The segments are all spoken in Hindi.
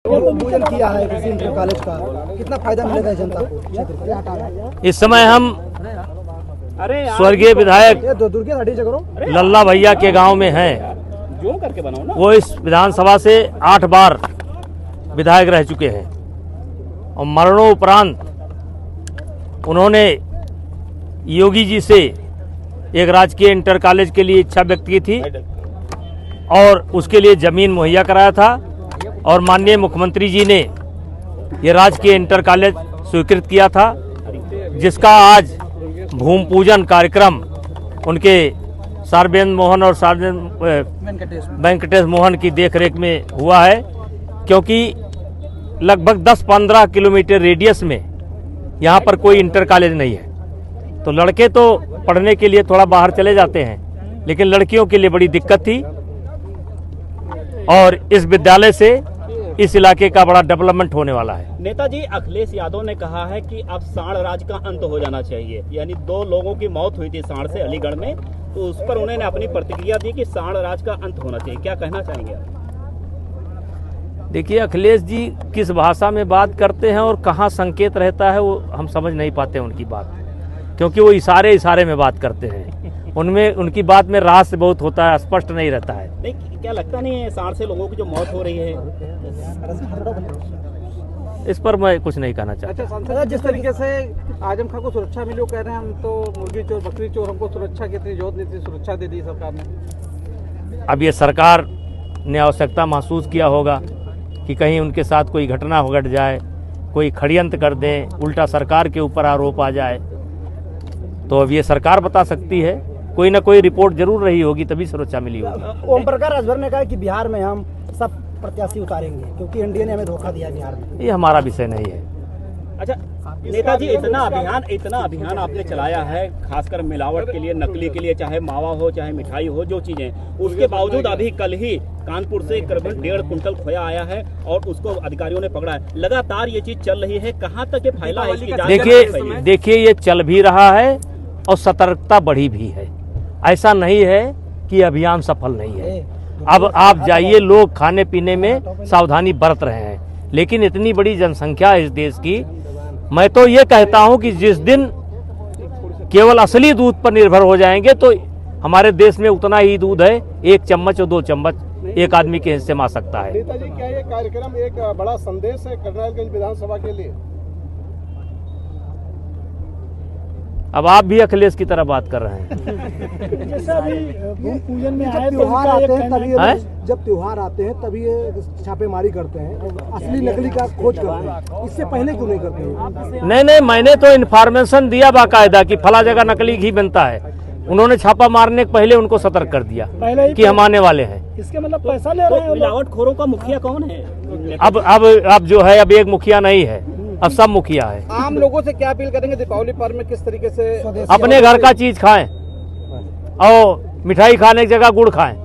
पूजन किया है कृषि इंटर कॉलेज का, कितना फायदा मिलेगा जनता को? इस समय हम स्वर्गीय विधायक लल्ला भैया के गांव में हैं। वो इस विधानसभा से 8 बार विधायक रह चुके हैं और मरणोपरांत उन्होंने योगी जी से एक राजकीय इंटर कॉलेज के लिए इच्छा व्यक्त की थी और उसके लिए जमीन मुहैया कराया था और माननीय मुख्यमंत्री जी ने ये राजकीय इंटर कॉलेज स्वीकृत किया था, जिसका आज भूमि पूजन कार्यक्रम उनके सार्वेन्द्र मोहन और वेंकटेश मोहन की देखरेख में हुआ है। क्योंकि लगभग 10-15 किलोमीटर रेडियस में यहाँ पर कोई इंटर कॉलेज नहीं है, तो लड़के तो पढ़ने के लिए थोड़ा बाहर चले जाते हैं, लेकिन लड़कियों के लिए बड़ी दिक्कत थी और इस विद्यालय से इस इलाके का बड़ा डेवलपमेंट होने वाला है। नेताजी अखिलेश यादव ने कहा है कि अब सांड राज का अंत हो जाना चाहिए, यानी 2 लोगों की मौत हुई थी सांड से अलीगढ़ में, तो उस पर उन्होंने अपनी प्रतिक्रिया दी कि सांड राज का अंत होना चाहिए। क्या कहना चाहेंगे आप? देखिए, अखिलेश जी किस भाषा में बात करते हैं और कहाँ संकेत रहता है वो हम समझ नहीं पाते उनकी बात, क्योंकि वो इशारे में बात करते हैं। उनमें उनकी बात में रहस्य बहुत होता है, स्पष्ट नहीं रहता है। नहीं, क्या लगता नहीं है सांड से लोगों की जो मौत हो रही है, इस पर मैं कुछ नहीं कहना चाहता। अच्छा सांसद, जिस तरीके से आजम खां को सुरक्षा मिली, वो कह रहे हैं हम तो मुर्गी चोर बकरी चोर, हमको सुरक्षा की इतनी जरूरत नहीं थी, सुरक्षा दे दी सरकार ने। अब ये सरकार ने आवश्यकता महसूस किया होगा कि कहीं उनके साथ कोई घटना घट जाए, कोई षड्यंत्र कर दें, उल्टा सरकार के ऊपर आरोप आ जाए, तो अब ये सरकार बता सकती है। कोई ना कोई रिपोर्ट जरूर रही होगी, तभी सुरक्षा मिली होगी। ओम प्रकाश राजभर ने कहा कि बिहार में हम सब प्रत्याशी उतारेंगे क्योंकि एनडीए ने हमें धोखा दिया बिहार में। ये हमारा विषय नहीं है। अच्छा नेताजी, इतना अभियान आपने चलाया है, खासकर मिलावट के लिए, नकली के लिए, चाहे मावा हो चाहे मिठाई हो, जो चीजें, उसके बावजूद अभी कल ही कानपुर से करीबन 1.5 कुंटल खोया आया है और उसको अधिकारियों ने पकड़ा है। लगातार ये चीज चल रही है, कहाँ तक ये फैला है? देखिए ये चल भी रहा है और सतर्कता बढ़ी भी है। ऐसा नहीं है कि अभियान सफल नहीं है। अब आप जाइए, लोग खाने पीने में सावधानी बरत रहे हैं, लेकिन इतनी बड़ी जनसंख्या है इस देश की। मैं तो ये कहता हूं कि जिस दिन केवल असली दूध पर निर्भर हो जाएंगे तो हमारे देश में उतना ही दूध है, 1 चम्मच और 2 चम्मच एक आदमी के हिस्से में आ सकता है। नेताजी, क्या ये कार्यक्रम एक बड़ा संदेश है कर्नालगंज विधानसभा के लिए? अब आप भी अखिलेश की तरह बात कर रहे हैं। जैसे अभी पूजन में आए त्योहार आते हैं तभी, जब त्योहार आते हैं तभी ये छापेमारी करते हैं, असली नकली का खोज करते हैं, इससे पहले क्यों नहीं करते हैं? नहीं, मैंने तो इन्फॉर्मेशन दिया बाकायदा कि फला जगह नकली घी बनता है। उन्होंने छापा मारने के पहले उनको सतर्क कर दिया कि हम आने वाले हैं। इसके मतलब पैसा ले रहे हैं। मिलावटखोरों का मुखिया कौन है? अब जो है, अब एक मुखिया नहीं है, अब सब मुखिया है। आम लोगों से क्या अपील करेंगे दीपावली पर्व में, किस तरीके से अपने घर का चीज खाएं और मिठाई खाने की जगह गुड़ खाएं।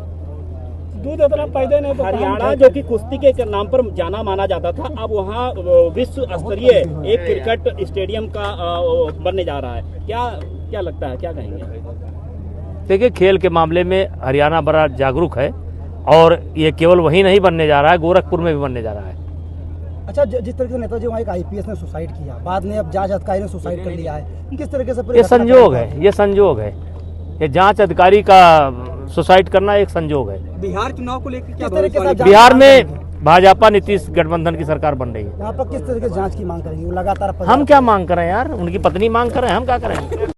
दूध इतना पैदा नहीं। हरियाणा जो कि कुश्ती के नाम पर जाना माना जाता था, अब वहाँ विश्व स्तरीय एक क्रिकेट स्टेडियम का बनने जा रहा है। क्या लगता है, क्या कहेंगे? देखिए, खेल के मामले में हरियाणा बड़ा जागरूक है और ये केवल वहीं नहीं बनने जा रहा है, गोरखपुर में भी बनने जा रहा है। अच्छा, जिस तरीके से नेताजी वहाँ एक आईपीएस ने सुसाइड किया, बाद में अब जांच अधिकारी ने सुसाइड कर लिया है, किस तरीके से? ये संजोग है, ये जांच अधिकारी का सुसाइड करना एक संजोग है। बिहार चुनाव को लेकर किस तरीके से बिहार में भाजपा नीतीश गठबंधन की सरकार बन रही है। यहाँ पर किस तरीके से जांच की मांग करेंगे? लगातार हम क्या मांग करें यार, उनकी पत्नी मांग करें, हम क्या करें?